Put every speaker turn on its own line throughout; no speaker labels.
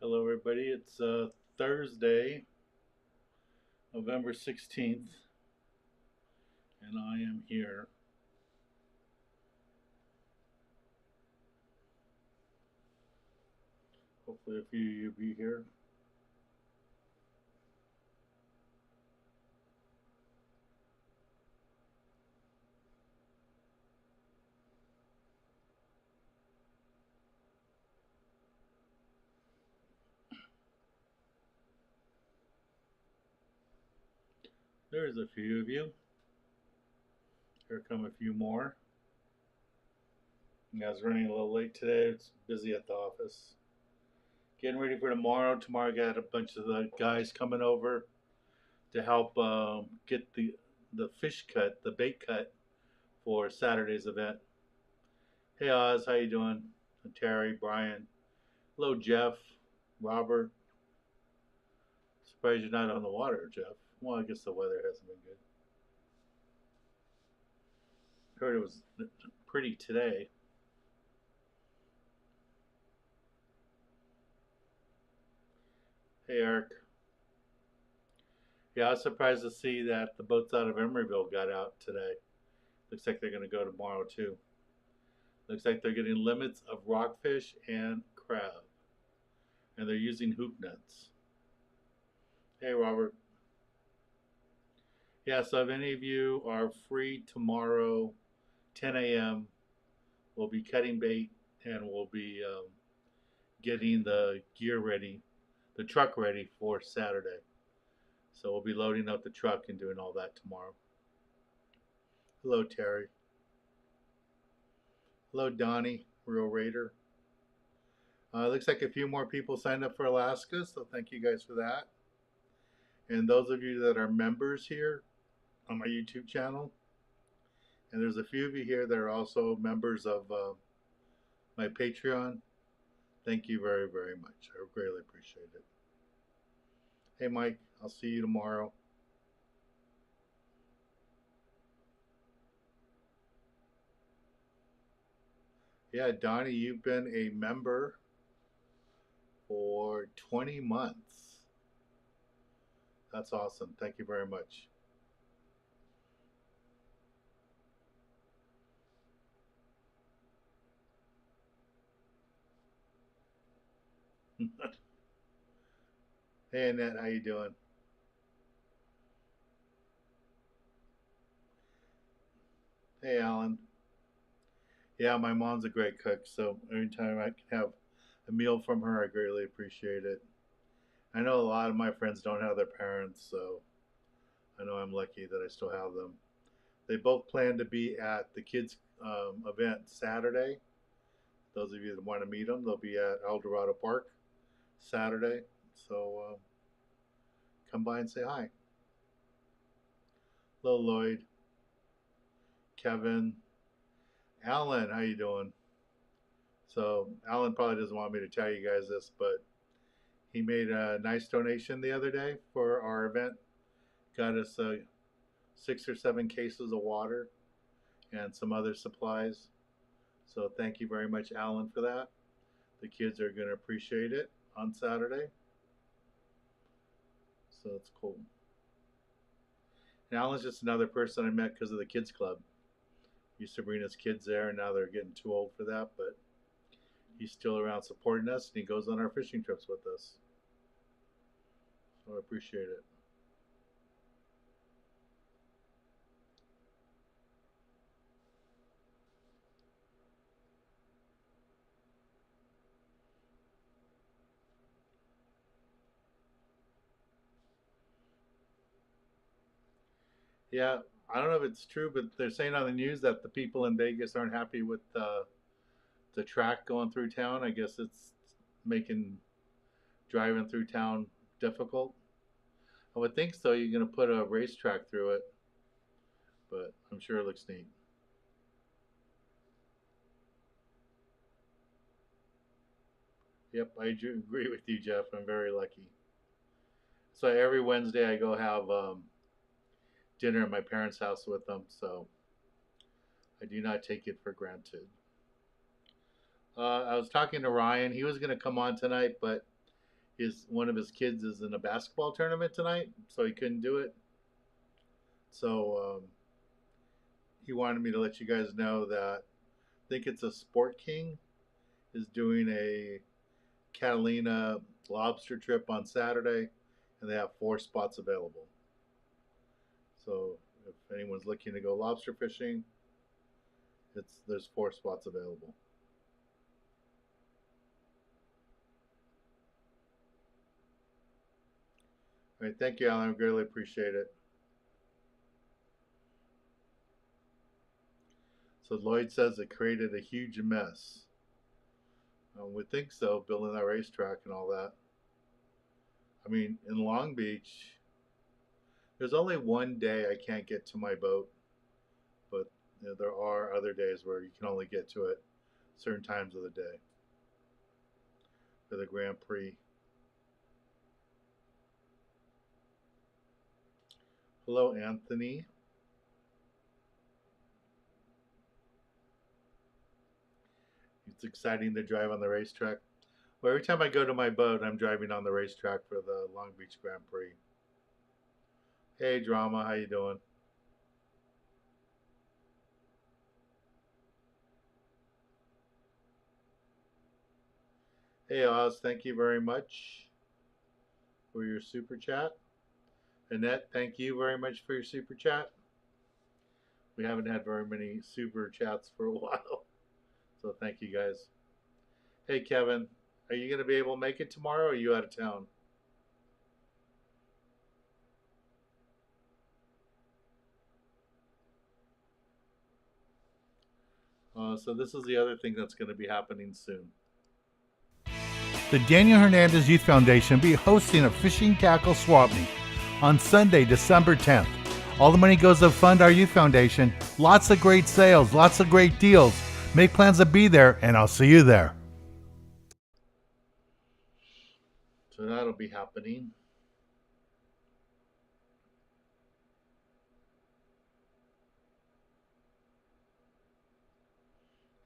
Hello, everybody. It's Thursday, November 16th, and I am here. Hopefully, a few of you be here. There's a few of you. Here come a few more. You guys running a little late today. It's busy at the office. Getting ready for tomorrow. Tomorrow, I got a bunch of the guys coming over to help get the fish cut, the bait cut for Saturday's event. Hey Oz, how you doing? And Terry, Brian. Hello Jeff, Robert. Surprised you're not on the water, Jeff. Well, I guess the weather hasn't been good. Heard it was pretty today. Hey, Eric. Yeah, I was surprised to see that the boats out of Emeryville got out today. Looks like they're going to go tomorrow too. Looks like they're getting limits of rockfish and crab, and they're using hoop nets. Hey, Robert. Yeah, so if any of you are free tomorrow, 10 a.m., we'll be cutting bait and we'll be getting the gear ready, the truck ready for Saturday. So we'll be loading up the truck and doing all that tomorrow. Hello, Terry. Hello, Donnie, Real Raider. Looks like a few more people signed up for Alaska, so thank you guys for that. And those of you that are members here on my YouTube channel, and there's a few of you here that are also members of my Patreon. Thank you very, very much. I greatly appreciate it. Hey, Mike, I'll see you tomorrow. Yeah, Donnie, you've been a member for 20 months. That's awesome. Thank you very much. Hey, Annette, how you doing? Hey, Alan. Yeah, my mom's a great cook, so anytime I can have a meal from her, I greatly appreciate it. I know a lot of my friends don't have their parents, so I know I'm lucky that I still have them. They both plan to be at the kids' event Saturday. Those of you that want to meet them, they'll be at El Dorado Park Saturday. So come by and say hi. Hello, Lloyd, Kevin, Alan. How you doing? So Alan probably doesn't want me to tell you guys this, but he made a nice donation the other day for our event. Got us 6 or 7 cases of water and some other supplies. So thank you very much, Alan, for that. The kids are going to appreciate it on Saturday. So it's cool. And Alan's just another person I met because of the kids club. Used to bring his kids there, and now they're getting too old for that. But he's still around supporting us, and he goes on our fishing trips with us. So I appreciate it. Yeah, I don't know if it's true, but they're saying on the news that the people in Vegas aren't happy with the track going through town. I guess it's making driving through town difficult. I would think so. You're going to put a racetrack through it, but I'm sure it looks neat. Yep, I do agree with you, Jeff. I'm very lucky. So every Wednesday I go have dinner at my parents' house with them. So I do not take it for granted. I was talking to Ryan. He was going to come on tonight, but one of his kids is in a basketball tournament tonight, so he couldn't do it. So he wanted me to let you guys know that I think it's a Sport King is doing a Catalina lobster trip on Saturday, and they have 4 spots available. So if anyone's looking to go lobster fishing, there's 4 spots available. All right, thank you, Alan. I greatly appreciate it. So Lloyd says it created a huge mess. We think so, building that racetrack and all that. I mean, in Long Beach, there's only one day I can't get to my boat, but there are other days where you can only get to it certain times of the day for the Grand Prix. Hello, Anthony. It's exciting to drive on the racetrack. Well, every time I go to my boat, I'm driving on the racetrack for the Long Beach Grand Prix. Hey, Drama, how you doing? Hey, Oz, thank you very much for your super chat. Annette, thank you very much for your super chat. We haven't had very many super chats for a while, so thank you guys. Hey, Kevin, are you going to be able to make it tomorrow, or are you out of town? So this is the other thing that's going to be happening soon. The Daniel Hernandez Youth Foundation will be hosting a fishing tackle swap meet on Sunday, December 10th. All the money goes to fund our youth foundation. Lots of great sales, lots of great deals. Make plans to be there, and I'll see you there. So that'll be happening.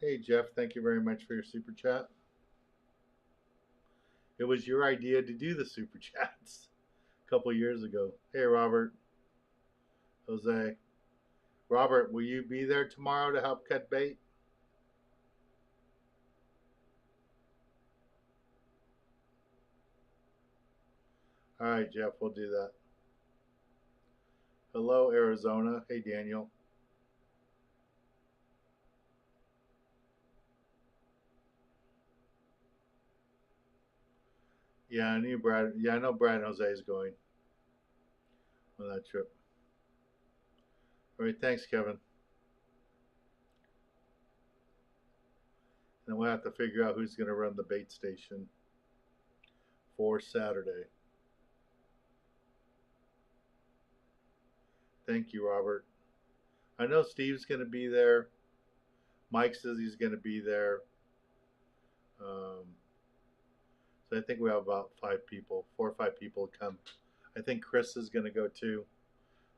Hey, Jeff, thank you very much for your super chat. It was your idea to do the super chats a couple years ago. Hey, Robert. Jose. Robert, will you be there tomorrow to help cut bait? All right, Jeff, we'll do that. Hello, Arizona. Hey, Daniel. Yeah, I knew Brad. Yeah, I know Brad and Jose is going on that trip. All right, thanks, Kevin. Then we'll have to figure out who's going to run the bait station for Saturday. Thank you, Robert. I know Steve's going to be there. Mike says he's going to be there. So I think we have about 5 people, 4 or 5 people come. I think Chris is going to go too.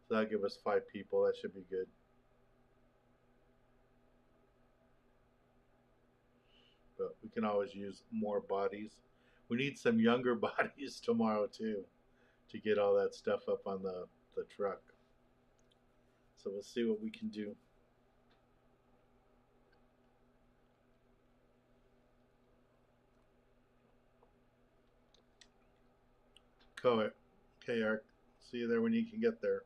So that'll give us 5 people. That should be good. But we can always use more bodies. We need some younger bodies tomorrow too to get all that stuff up on the truck. So we'll see what we can do. Okay, Eric. See you there when you can get there.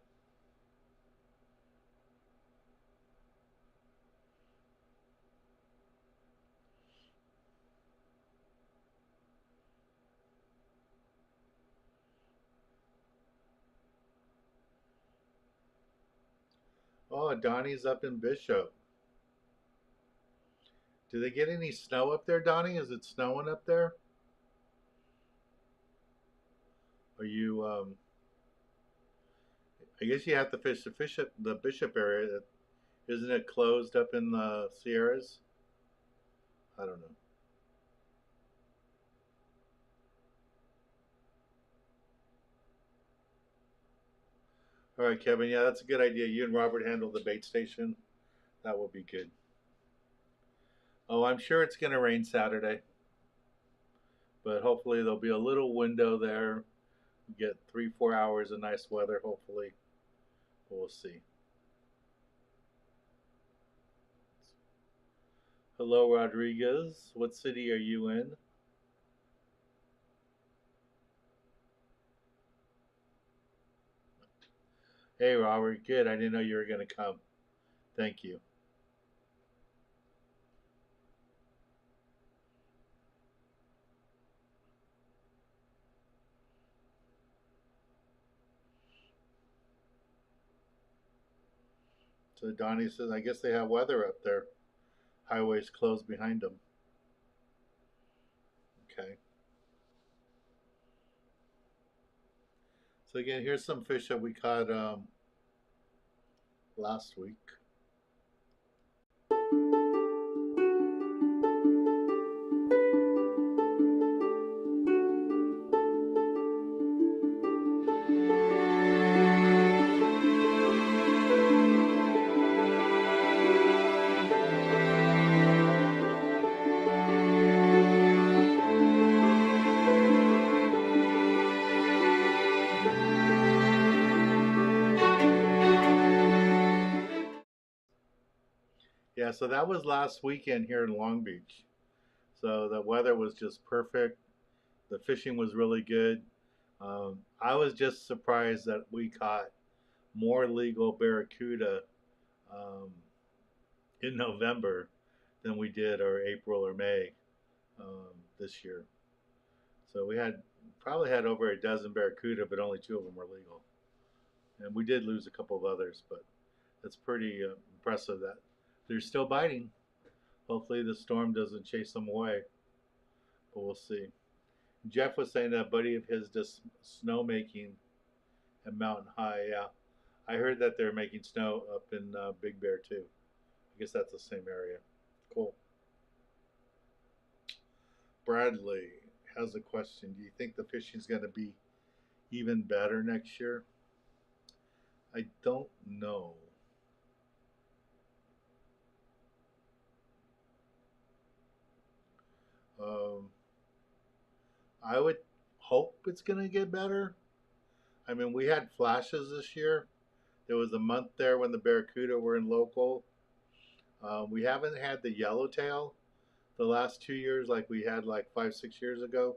Oh, Donnie's up in Bishop. Do they get any snow up there, Donnie? Is it snowing up there? Are you? I guess you have to fish the Bishop area. Isn't it closed up in the Sierras? I don't know. All right, Kevin. Yeah, that's a good idea. You and Robert handle the bait station. That will be good. Oh, I'm sure it's going to rain Saturday. but hopefully there'll be a little window there. Get 3 4 hours of nice weather, hopefully. We'll see. Hello, Rodriguez. What city are you in? Hey, Robert. Good. I didn't know you were going to come. Thank you. So Donnie says, I guess they have weather up there. Highways closed behind them. Okay. So again, here's some fish that we caught last week. Yeah, so that was last weekend here in Long Beach. So the weather was just perfect. The fishing was really good. I was just surprised that we caught more legal barracuda um, in November than we did or April or May this year. So we had probably had over a dozen barracuda, but only two of them were legal. And we did lose a couple of others, but it's pretty impressive that they're still biting. Hopefully the storm doesn't chase them away, but we'll see. Jeff was saying that a buddy of his does snow making at Mountain High. Yeah, I heard that they're making snow up in Big Bear too. I guess that's the same area. Cool. Bradley has a question. Do you think the fishing is going to be even better next year? I don't know. Um, I would hope it's going to get better. I mean, we had flashes this year. There was a month there when the Barracuda were in local. We haven't had the yellowtail the last 2 years like we had like 5 6 years ago.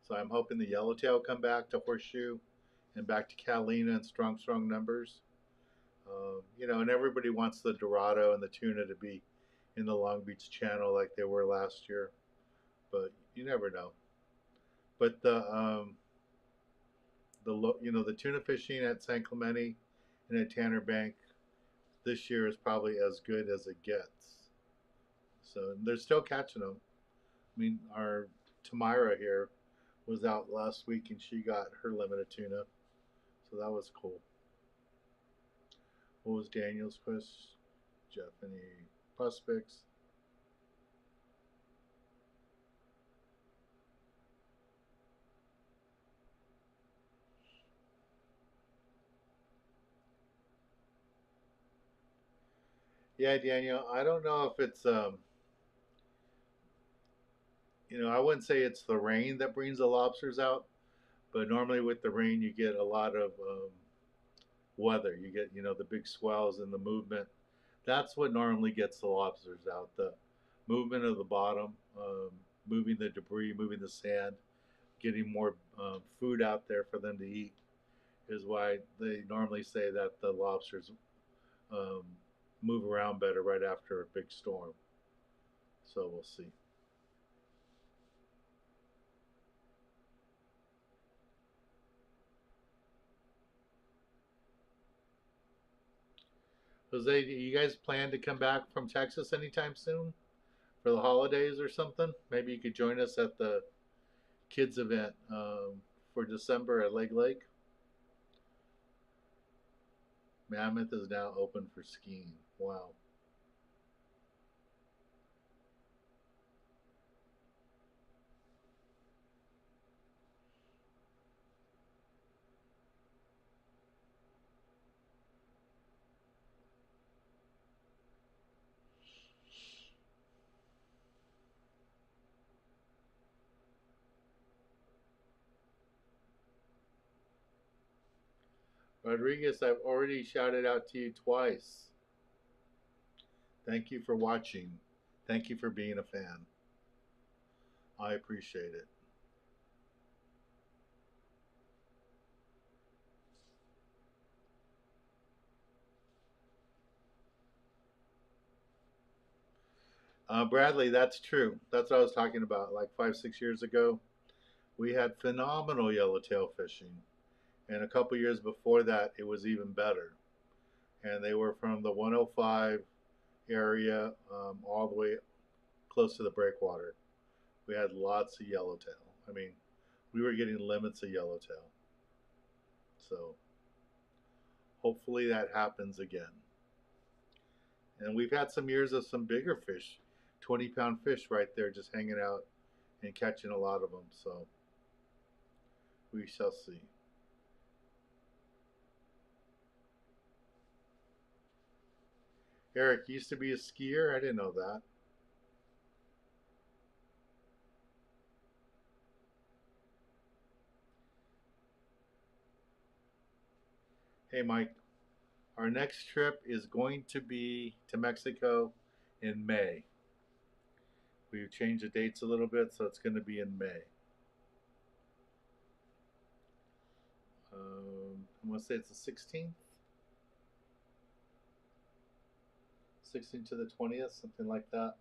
So I'm hoping the yellowtail come back to Horseshoe and back to Catalina in strong numbers. And everybody wants the Dorado and the tuna to be in the Long Beach Channel like they were last year, but you never know. But the tuna fishing at San Clemente and at Tanner Bank this year is probably as good as it gets. So they're still catching them. I mean, our Tamira here was out last week and she got her limit of tuna, so that was cool. What was Daniel's question? Jeff, any prospects? Yeah, Daniel, I don't know if it's I wouldn't say it's the rain that brings the lobsters out, but normally with the rain you get a lot of weather. You get the big swells and the movement. That's what normally gets the lobsters out. The movement of the bottom, moving the debris, moving the sand, getting more food out there for them to eat is why they normally say that the lobsters um, move around better right after a big storm. So we'll see. Jose, do you guys plan to come back from Texas anytime soon for the holidays or something? Maybe you could join us at the kids event for December at Lake. Mammoth is now open for skiing. Wow. Rodriguez, I've already shouted out to you twice. Thank you for watching. Thank you for being a fan. I appreciate it. Bradley, that's true. That's what I was talking about. Like 5, 6 years ago, we had phenomenal yellowtail fishing. And a couple years before that, it was even better. And they were from the 105 area all the way close to the breakwater. We had lots of yellowtail. I mean, we were getting limits of yellowtail. So hopefully that happens again. And we've had some years of some bigger fish, 20-pound fish right there just hanging out and catching a lot of them. So we shall see. Eric used to be a skier. I didn't know that. Hey, Mike, our next trip is going to be to Mexico in May. We've changed the dates a little bit, so it's going to be in May. I want to say it's the 16th, 16th to the 20th, something like that.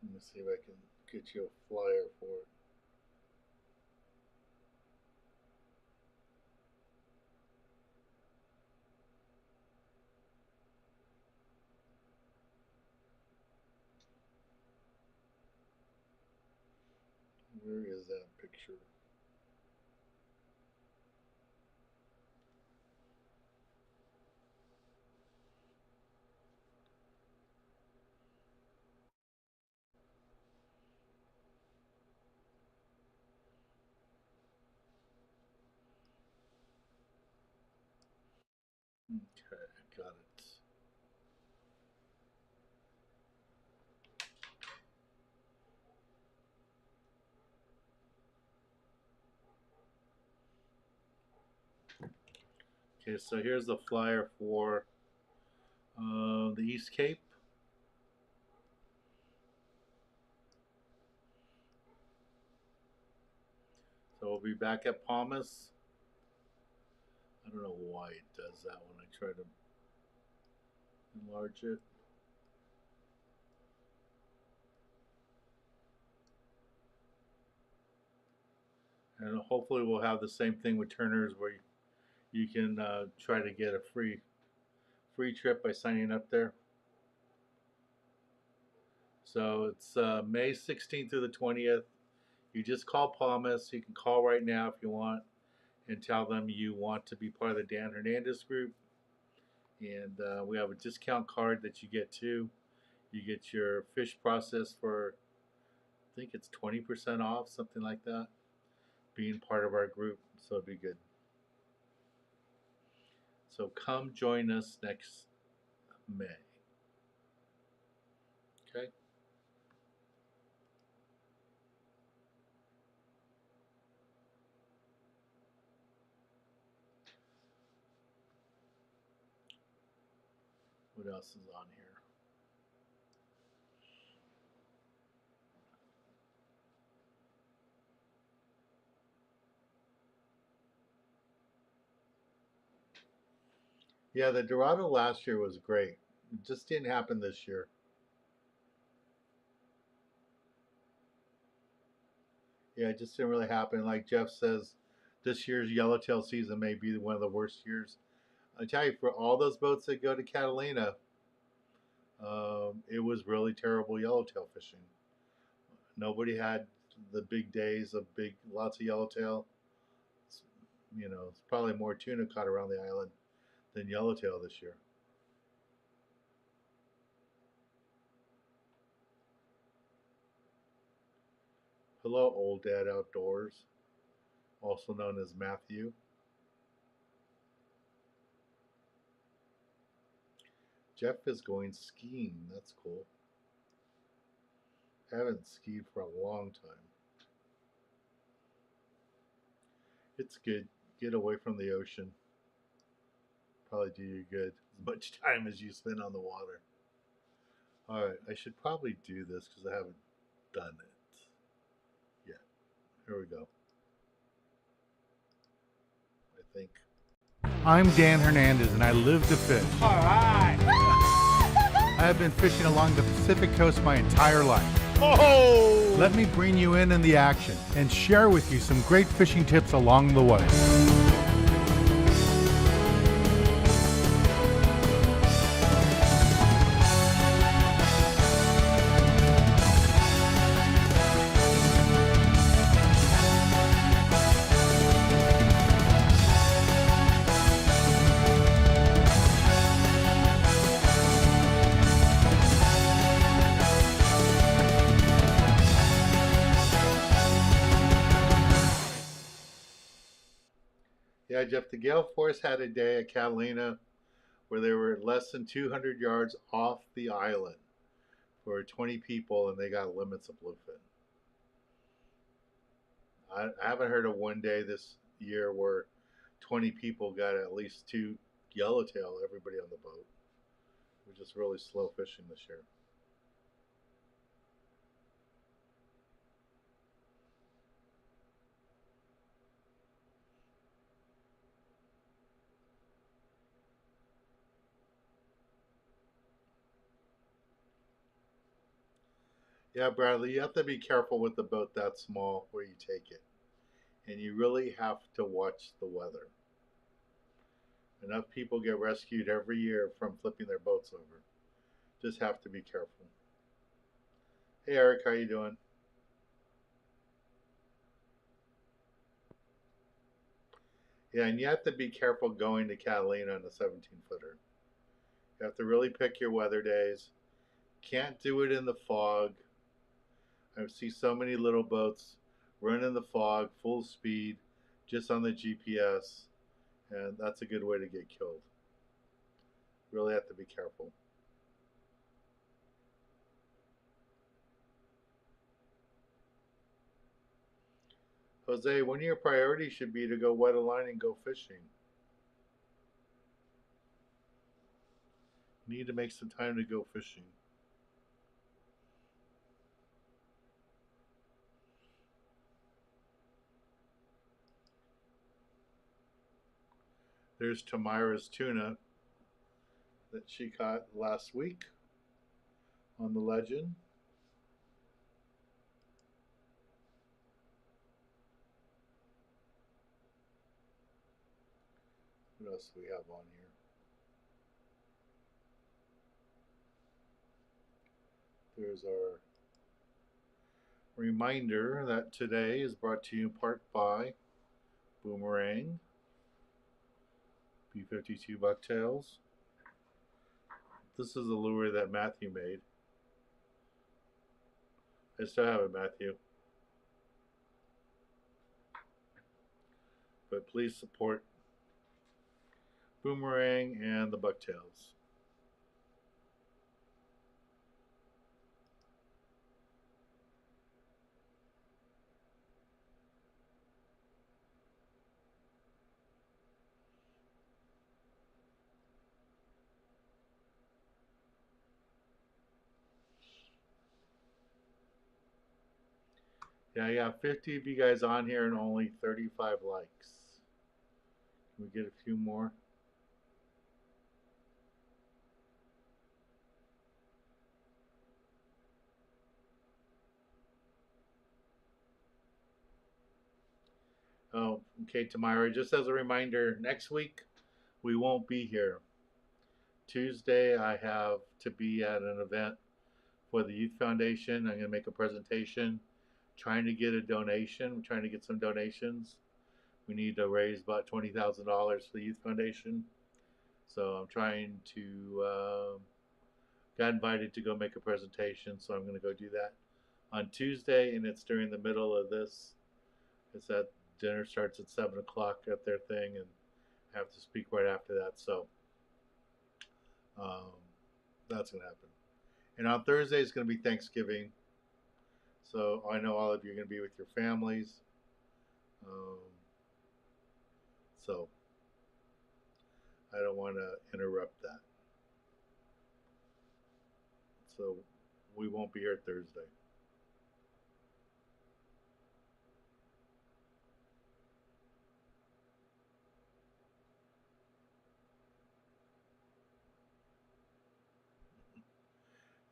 Let me see if I can get you a flyer for it. Where is that picture? Okay, I got it. Okay, so here's the flyer for the East Cape. So we'll be back at Palmas. I don't know why it does that when I try to enlarge it. And hopefully we'll have the same thing with Turner's where you can try to get a free trip by signing up there. So it's May 16th through the 20th. You just call Palmas. You can call right now if you want and tell them you want to be part of the Dan Hernandez group. And we have a discount card that you get too. You get your fish processed for, I think it's 20% off, something like that, being part of our group. So it'd be good. So come join us next May. Okay? What else is on here? Yeah, the Dorado last year was great. It just didn't happen this year. Yeah, it just didn't really happen. Like Jeff says, this year's yellowtail season may be one of the worst years. I tell you, for all those boats that go to Catalina, it was really terrible yellowtail fishing. Nobody had the big days of lots of yellowtail. It's, it's probably more tuna caught around the island than yellowtail this year. Hello, Old Dad Outdoors, also known as Matthew. Jeff is going skiing. That's cool. Haven't skied for a long time. It's good. Get away from the ocean. Probably do you good. As much time as you spend on the water. All right, I should probably do this because I haven't done it yet. Here we go. I think. I'm Dan Hernandez and I live to fish.
All right.
I have been fishing along the Pacific coast my entire life.
Oh!
Let me bring you in the action and share with you some great fishing tips along the way. Yeah, Jeff, the gale force had a day at Catalina where they were less than 200 yards off the island for 20 people and they got limits of bluefin. I haven't heard of one day this year where 20 people got at least two yellowtail, everybody on the boat. We're just really slow fishing this year. Yeah, Bradley, you have to be careful with the boat that small where you take it. And you really have to watch the weather. Enough people get rescued every year from flipping their boats over. Just have to be careful. Hey Eric, how you doing? Yeah, and you have to be careful going to Catalina on a 17-footer. You have to really pick your weather days. Can't do it in the fog. I see so many little boats run in the fog, full speed, just on the GPS, and that's a good way to get killed. Really have to be careful. Jose, one of your priorities should be to go wet a line and go fishing. You need to make some time to go fishing. There's Tamira's tuna that she caught last week on the Legend. What else do we have on here? There's our reminder that today is brought to you in part by Boomerang, B52 Bucktails. This is the lure that Matthew made. I still have it, Matthew. But please support Boomerang and the Bucktails. Yeah, I got 50 of you guys on here and only 35 likes. Can we get a few more? Oh, okay, Tamara. Just as a reminder, next week we won't be here. Tuesday, I have to be at an event for the Youth Foundation. I'm going to make a presentation trying to get a donation. We're trying to get some donations. We need to raise about $20,000 for the Youth Foundation. So I'm trying to, got invited to go make a presentation, so I'm going to go do that on Tuesday, and it's during the middle of this. It's that dinner starts at 7 o'clock at their thing, and I have to speak right after that. So um, that's gonna happen. And on Thursday is gonna be Thanksgiving, so I know all of you are gonna be with your families. Um, so I don't want to interrupt that. So we won't be here Thursday.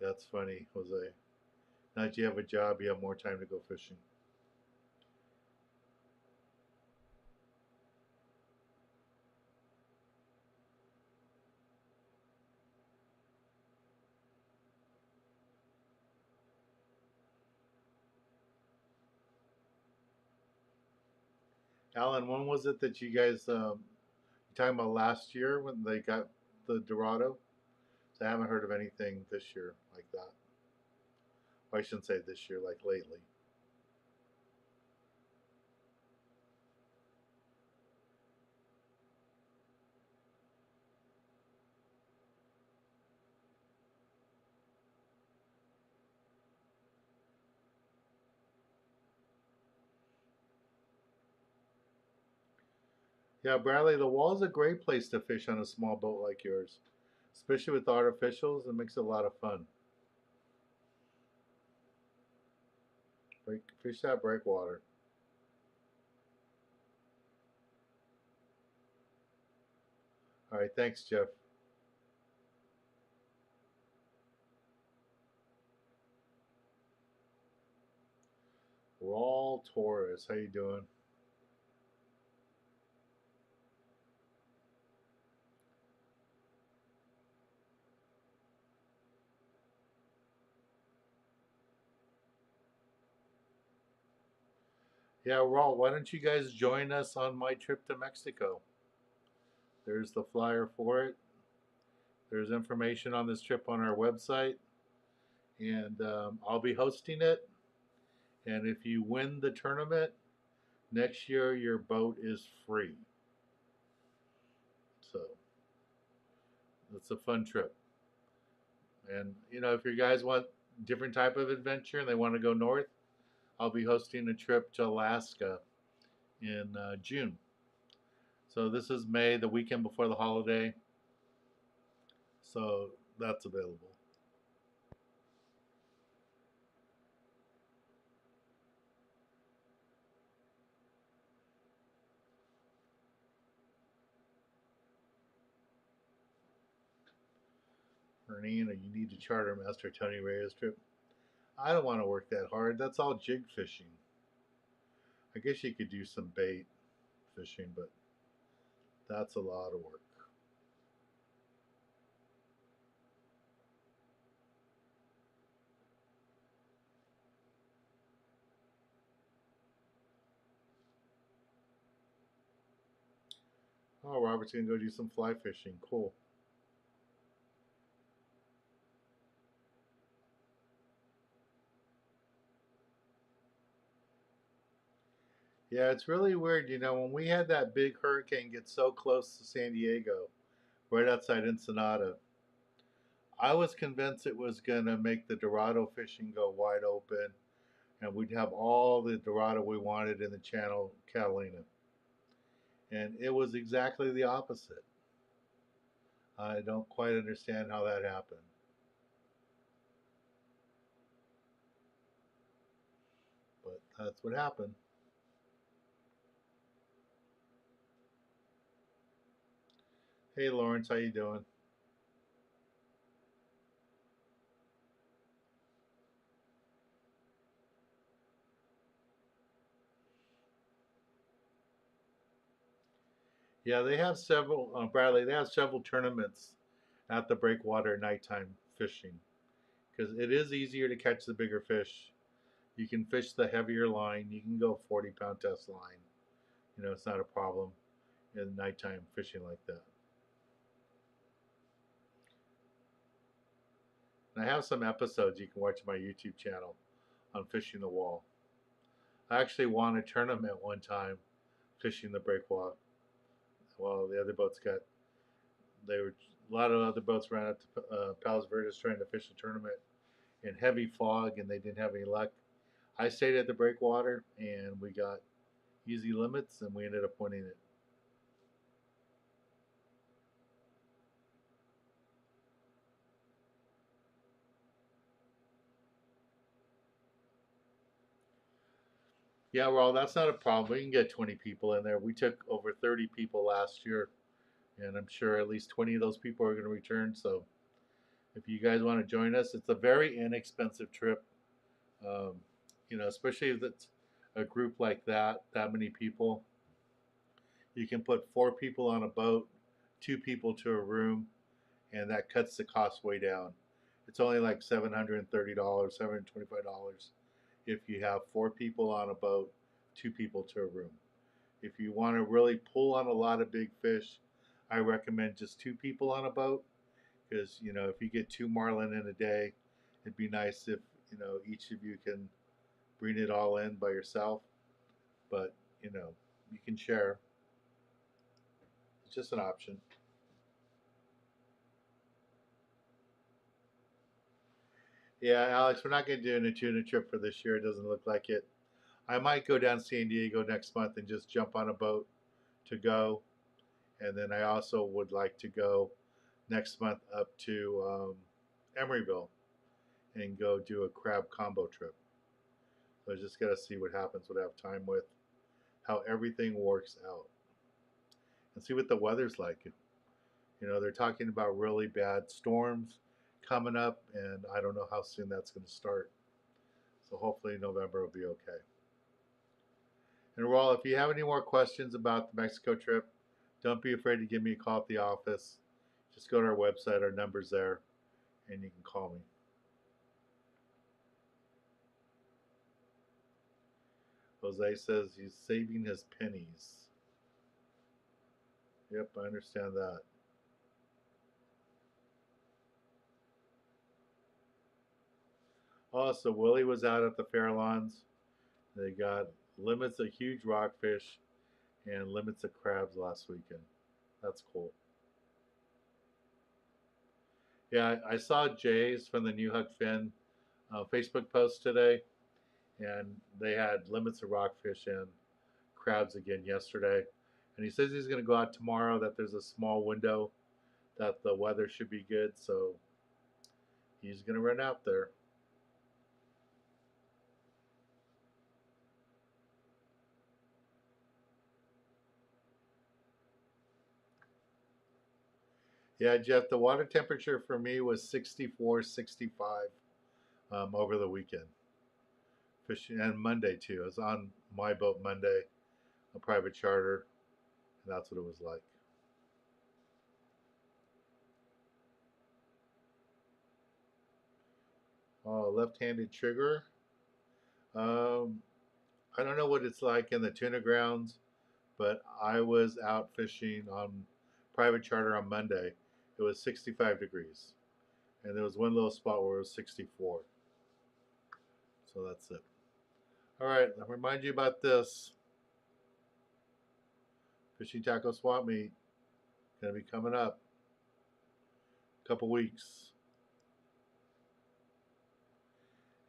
That's funny, Jose. Now that you have a job, you have more time to go fishing. Alan, when was it that you guys you talking about last year when they got the Dorado? So I haven't heard of anything this year like that. Well, I shouldn't say this year, like lately. Yeah, Bradley, the wall's a great place to fish on a small boat like yours, especially with artificials. It makes it a lot of fun. Fish that breakwater. All right, thanks, Jeff. Raw Taurus, how you doing? Yeah, Raw, why don't you guys join us on my trip to Mexico? There's the flyer for it. There's information on this trip on our website, and I'll be hosting it. And if you win the tournament next year, your boat is free. So it's a fun trip. And if you guys want different type of adventure and they want to go north, I'll be hosting a trip to Alaska in June. So this is May, the weekend before the holiday. So that's available. Ernie, you need to charter Master Tony Reyes trip. I don't want to work that hard. That's all jig fishing. I guess you could do some bait fishing, but that's a lot of work. Oh, Robert's gonna go do some fly fishing. Cool. Yeah, it's really weird. When we had that big hurricane get so close to San Diego, right outside Ensenada, I was convinced it was gonna make the Dorado fishing go wide open, and we'd have all the Dorado we wanted in the channel, Catalina. And it was exactly the opposite. I don't quite understand how that happened, but that's what happened. Hey, Lawrence, how you doing? Yeah, they have several, Bradley. They have several tournaments at the breakwater nighttime fishing because it is easier to catch the bigger fish. You can fish the heavier line. You can go 40-pound test line. It's not a problem in nighttime fishing like that. And I have some episodes you can watch on my YouTube channel on fishing the wall. I actually won a tournament one time fishing the breakwater. Well, the other boats got, they were, a lot of other boats ran up to Palos Verdes trying to fish a tournament in heavy fog, and they didn't have any luck. I stayed at the breakwater, and we got easy limits, and we ended up winning it. Yeah, well, that's not a problem. We can get 20 people in there. We took over 30 people last year, and I'm sure at least 20 of those people are going to return. So if you guys want to join us, it's a very inexpensive trip. Um, especially if it's a group like that many people. You can put 4 people on a boat, 2 people to a room, and that cuts the cost way down. It's only like $730, $725 if you have 4 people on a boat, 2 people to a room. If you want to really pull on a lot of big fish, I recommend just 2 people on a boat because if you get 2 marlin in a day, it'd be nice if each of you can bring it all in by yourself. But you can share. It's just an option. Yeah, Alex, we're not going to do a tuna trip for this year. It doesn't look like it. I might go down to San Diego next month and just jump on a boat to go. And then I also would like to go next month up to Emeryville and go do a crab combo trip. So I just got to see what happens, what I have time with, how everything works out, and see what the weather's like. They're talking about really bad storms coming up, and I don't know how soon that's going to start. So hopefully November will be okay. And Raul, if you have any more questions about the Mexico trip, don't be afraid to give me a call at the office. Just go to our website, our number's there, and you can call me. Jose says he's saving his pennies. Yep, I understand that. Also, Willie was out at the Fairlawns. They got limits of huge rockfish and limits of crabs last weekend. That's cool. Yeah, I saw Jay's from the New Huck Finn Facebook post today, and they had limits of rockfish and crabs again yesterday. And he says he's going to go out tomorrow, that there's a small window that the weather should be good, so he's going to run out there. Yeah, Jeff, the water temperature for me was 64, 65 over the weekend. Fishing, and Monday too. I was on my boat Monday, a private charter, and that's what it was like. Oh, left-handed trigger. Um, I don't know what it's like in the tuna grounds, but I was out fishing on private charter on Monday. It was 65 degrees, and there was one little spot where it was 64. So that's it. All right, I'll remind you about this. Fishing Tackle Swap Meet going to be coming up a couple weeks.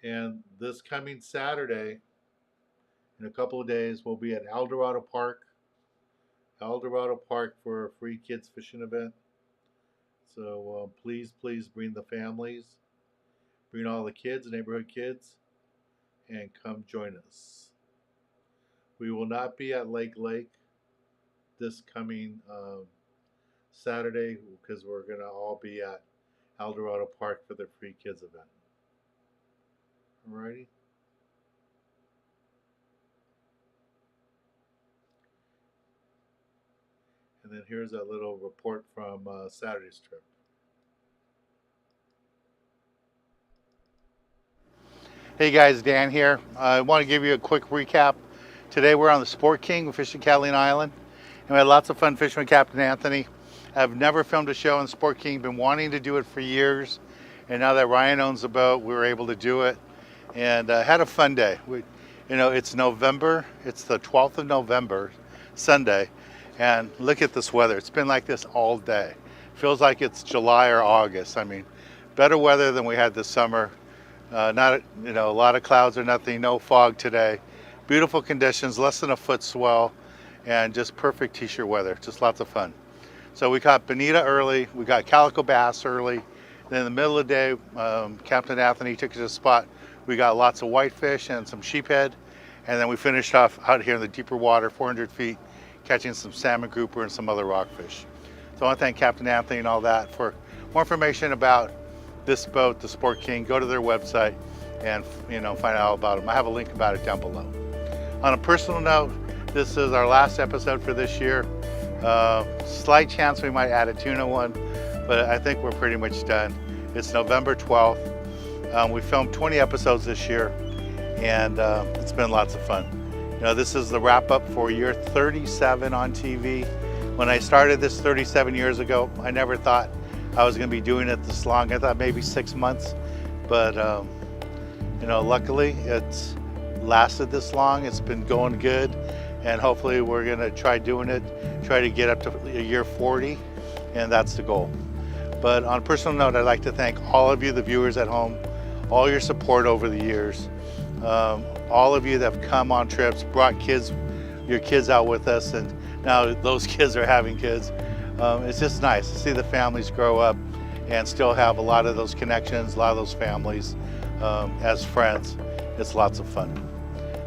And this coming Saturday, in a couple of days, we'll be at Eldorado Park. Eldorado Park for a free kids fishing event. So please bring the families, bring all the kids, neighborhood kids, and come join us. We will not be at Lake this coming Saturday because we're going to all be at Eldorado Park for the free kids event. Alrighty. And then here's a little report from Saturday's trip. Hey guys, Dan here. I want to give you a quick recap. Today we're on the Sport King fishing Catalina Island, and we had lots of fun fishing with Captain Anthony. I've never filmed a show on Sport King, been wanting to do it for years, and now that Ryan owns the boat, we were able to do it. and had a fun day. It's November. It's the 12th of November, Sunday, and look at this weather. It's been like this all day. Feels like it's July or August. I mean, better weather than we had this summer. Not a lot of clouds or nothing. No fog today. Beautiful conditions. Less than a foot swell, and just perfect t-shirt weather. Just lots of fun. So we caught bonita early. We got calico bass early. Then in the middle of the day, Captain Anthony took us to a spot. We got lots of whitefish and some sheephead. And then we finished off out here in the deeper water, 400 feet, catching some salmon grouper and some other rockfish. So I want to thank Captain Anthony and all that. For more information about this boat, the Sport King, go to their website and find out all about them. I have a link about it down below. On a personal note, this is our last episode for this year. Slight chance we might add a tuna one, but I think we're pretty much done. It's November 12th. We filmed 20 episodes this year, and it's been lots of fun. This is the wrap up for year 37 on TV. When I started this 37 years ago, I never thought I was going to be doing it this long. I thought maybe 6 months, but luckily it's lasted this long. It's been going good, and hopefully we're going to try doing it, try to get up to year 40, and that's the goal. But on a personal note, I'd like to thank all of you, the viewers at home, all your support over the years, all of you that have come on trips, brought your kids out with us, and now those kids are having kids. It's just nice to see the families grow up and still have a lot of those connections, a lot of those families as friends. It's lots of fun.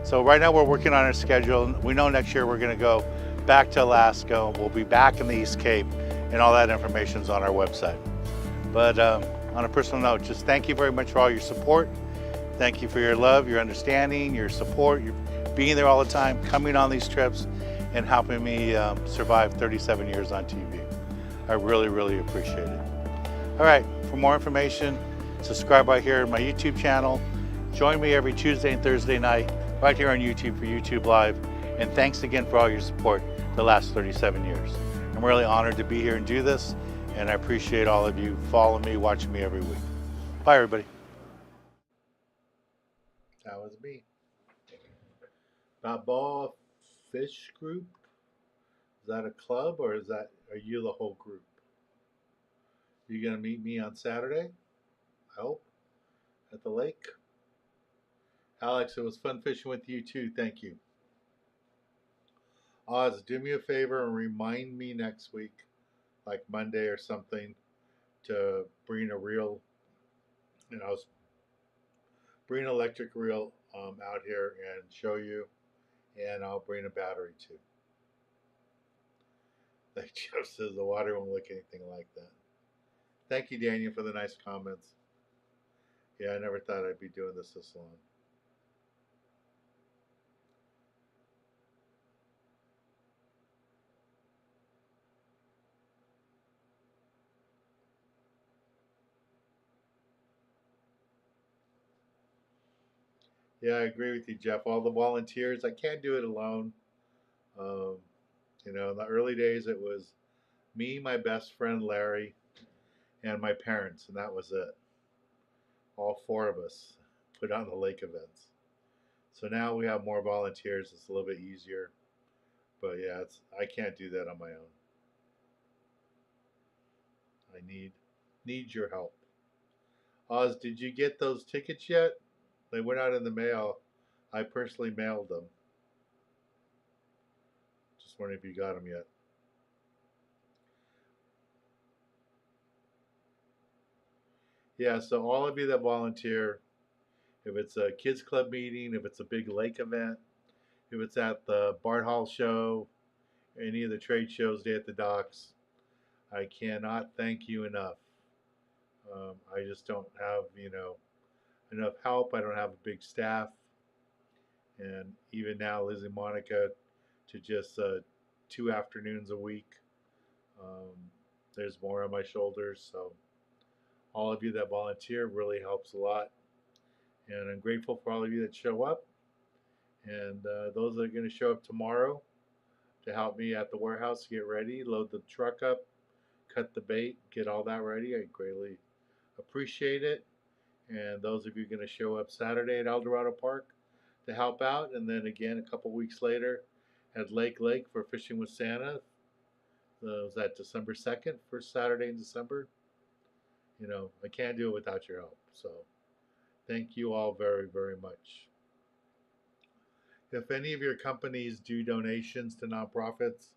So right now we're working on our schedule. We know next year we're going to go back to Alaska. We'll be back in the East Cape, and all that information is on our website. But on a personal note, just thank you very much for all your support. Thank you for your love, your understanding, your support, your being there all the time, coming on these trips, and helping me survive 37 years on TV. I really, really appreciate it. All right, for more information, subscribe right here to my YouTube channel. Join me every Tuesday and Thursday night right here on YouTube for YouTube Live. And thanks again for all your support the last 37 years. I'm really honored to be here and do this, and I appreciate all of you following me, watching me every week. Bye, everybody. That was me. Balboa Fish Group. Is that a club, or are you the whole group? You gonna meet me on Saturday? I hope at the lake. Alex, it was fun fishing with you too. Thank you. Oz, do me a favor and remind me next week, like Monday or something, to bring a reel. Bring an electric reel out here and show you, and I'll bring a battery too. Like Jeff says, the water won't look anything like that. Thank you, Daniel, for the nice comments. Yeah, I never thought I'd be doing this long. Yeah, I agree with you, Jeff. All the volunteers, I can't do it alone. Um, in the early days, it was me, my best friend Larry, and my parents, and that was it. All four of us put on the lake events. So now we have more volunteers. It's a little bit easier, but yeah, I can't do that on my own. I need your help. Oz, did you get those tickets yet? They went out in the mail. I personally mailed them. Just wondering if you got them yet. Yeah, so all of you that volunteer, if it's a kids club meeting, if it's a big lake event, if it's at the Bart Hall show, any of the trade shows, Day at the Docks, I cannot thank you enough. I just don't have, enough help. I don't have a big staff. And even now, Liz and Monica, to just 2 afternoons a week, um, there's more on my shoulders. So all of you that volunteer really helps a lot. And I'm grateful for all of you that show up. And those that are going to show up tomorrow to help me at the warehouse get ready, load the truck up, cut the bait, get all that ready. I greatly appreciate it. And those of you going to show up Saturday at El Dorado Park to help out, and then again a couple weeks later at Lake for Fishing with Santa. Was that December 2nd, first Saturday in December? You know, I can't do it without your help. So thank you all very, very much. If any of your companies do donations to nonprofits,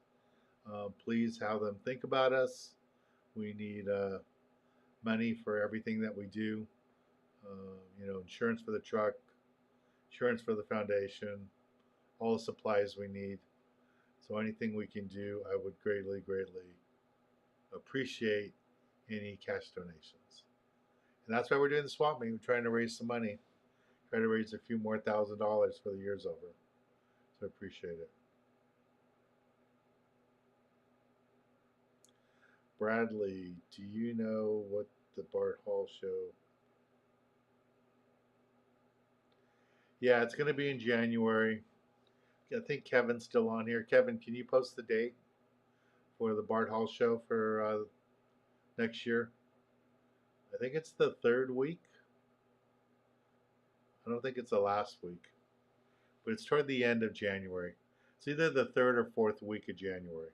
please have them think about us. We need money for everything that we do. You know, insurance for the truck, insurance for the foundation, all the supplies we need. So anything we can do, I would greatly, greatly appreciate any cash donations. And that's why we're doing the swap meet. We're trying to raise some money, try to raise a few more $1,000s for the year's over. So I appreciate it. Bradley, do you know what the Bart Hall show? Yeah, it's going to be in January. I think Kevin's still on here. Kevin, can you post the date for the Bart Hall show for next year? I think it's the third week. I don't think it's the last week, but it's toward the end of January. It's either the third or fourth week of January,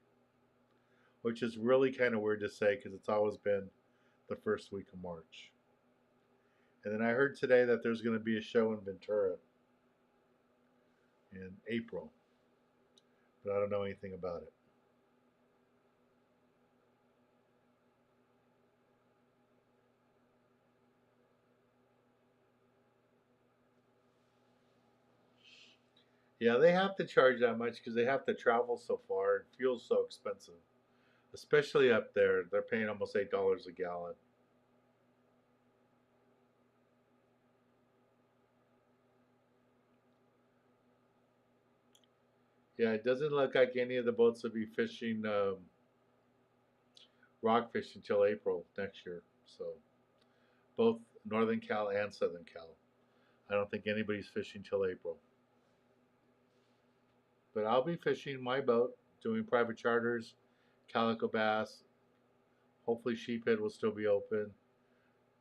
which is really kind of weird to say because it's always been the first week of March. And then I heard today that there's going to be a show in Ventura in April, but I don't know anything about it. Yeah, they have to charge that much because they have to travel so far and fuel's so expensive, especially up there. They're paying almost $8 a gallon. Yeah, it doesn't look like any of the boats will be fishing rockfish until April next year. So both Northern Cal and Southern Cal. I don't think anybody's fishing till April. But I'll be fishing my boat, doing private charters, calico bass. Hopefully sheephead will still be open.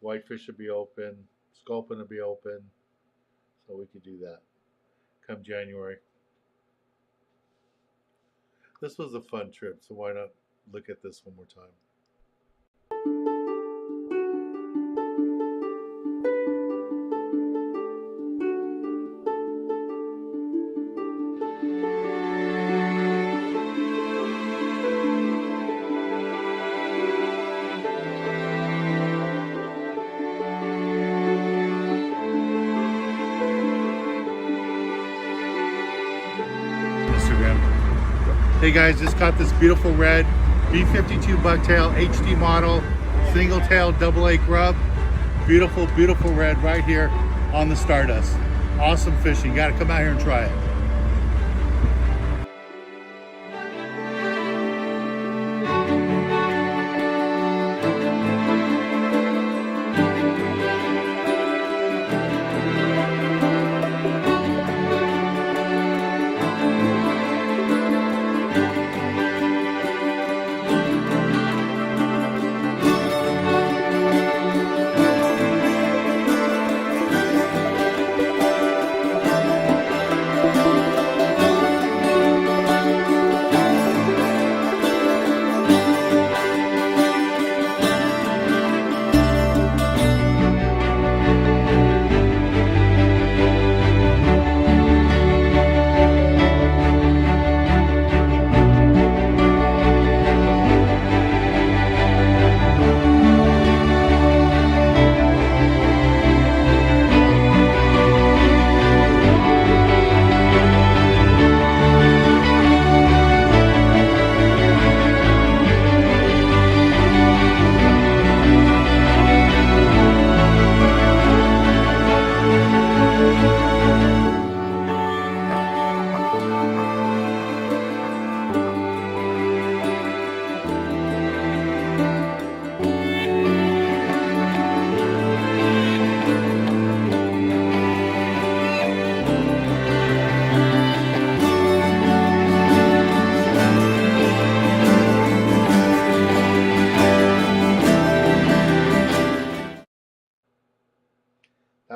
Whitefish will be open. Sculpin will be open. So we could do that come January. This was a fun trip, so why not look at this one more time? Instagram. Hey guys, just caught this beautiful red B52 bucktail HD model, single tail double A grub. Beautiful, beautiful red right here on the Stardust. Awesome fishing. Got to come out here and try it.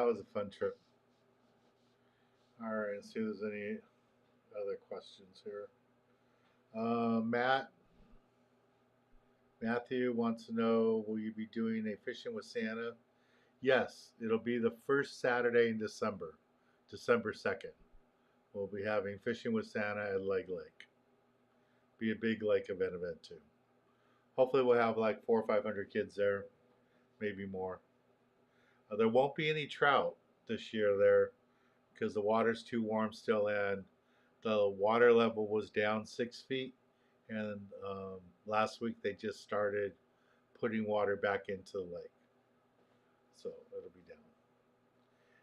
was a fun trip. All right, let's see if there's any other questions here. Matthew wants to know, will you be doing a fishing with Santa? Yes, it'll be the first Saturday in December, December 2nd. We'll be having fishing with Santa at Leg Lake. Be a big lake event too. Hopefully we'll have like 400 or 500 kids there, maybe more. There won't be any trout this year there because the water's too warm still, and the water level was down 6 feet. And last week they just started putting water back into the lake, so it'll be down.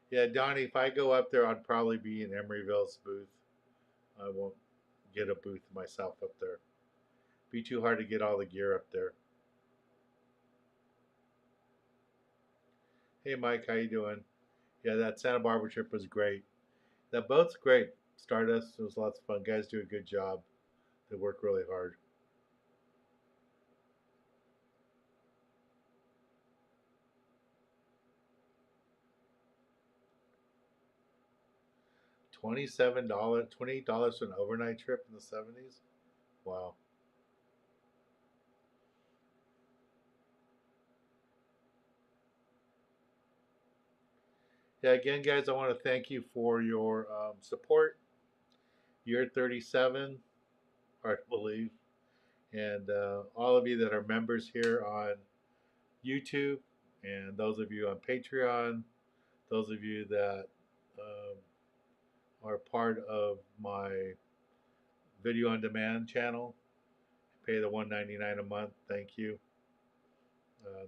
Yeah, Donnie, if I go up there, I'd probably be in Emeryville's booth. I won't get a booth myself up there. Be too hard to get all the gear up there. Hey Mike, how you doing? Yeah, that Santa Barbara trip was great. That boat's great. Stardust, it was lots of fun. Guys do a good job. They work really hard. $27, $28 for an overnight trip in the 70s? Wow. Yeah, again, guys, I want to thank you for your support. Year 37, hard to believe. And all of you that are members here on YouTube, and those of you on Patreon, those of you that are part of my video on demand channel, pay the $1.99 a month. Thank you.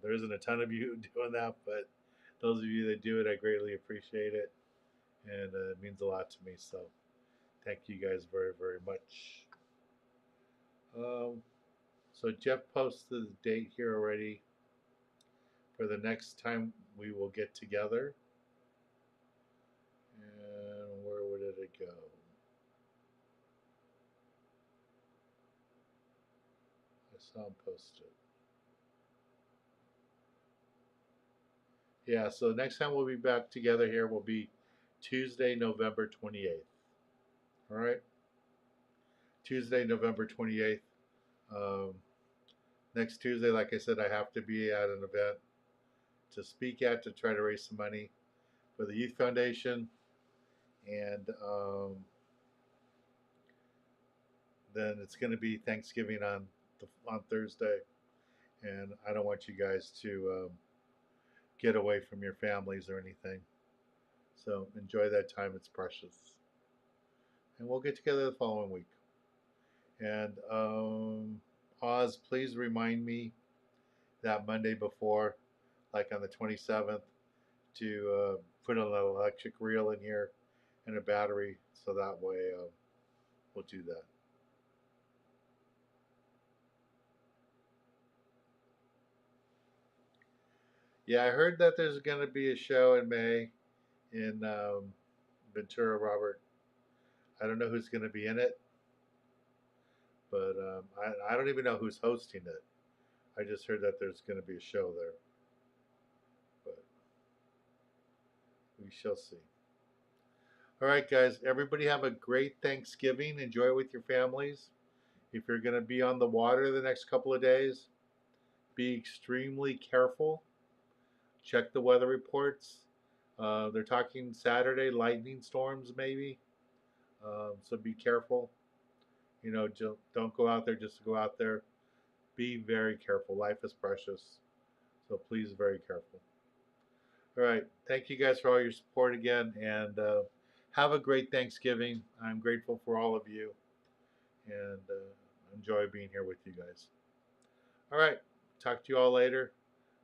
There isn't a ton of you doing that, but those of you that do it, I greatly appreciate it, and it means a lot to me. So thank you guys very, very much. So Jeff posted the date here already for the next time we will get together. And where would it go? I saw him post it. Yeah, so the next time we'll be back together here will be Tuesday, November 28th. All right? Tuesday, November 28th. Um, Next Tuesday, like I said, I have to be at an event to speak at to try to raise some money for the Youth Foundation. And then it's going to be Thanksgiving on Thursday. And I don't want you guys to get away from your families or anything. So enjoy that time. It's precious. And we'll get together the following week. And Oz, please remind me that Monday before, like on the 27th, to put an electric reel in here and a battery, so that way we'll do that. Yeah, I heard that there's going to be a show in May in Ventura, Robert. I don't know who's going to be in it, but I don't even know who's hosting it. I just heard that there's going to be a show there, but we shall see. All right, guys, everybody have a great Thanksgiving. Enjoy it with your families. If you're going to be on the water the next couple of days, be extremely careful. Check the weather reports. They're talking Saturday lightning storms maybe, so be careful. You know, don't go out there just to go out there. Be very careful. Life is precious, so please, very careful. All right, thank you guys for all your support again, and have a great Thanksgiving. I'm grateful for all of you, and enjoy being here with you guys. All right, talk to you all later.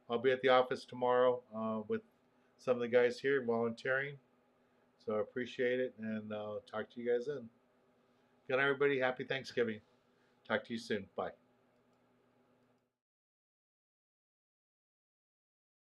I'll be at the office tomorrow with some of the guys here volunteering. So I appreciate it, and talk to you guys then. Good night, everybody. Happy Thanksgiving. Talk to you soon. Bye.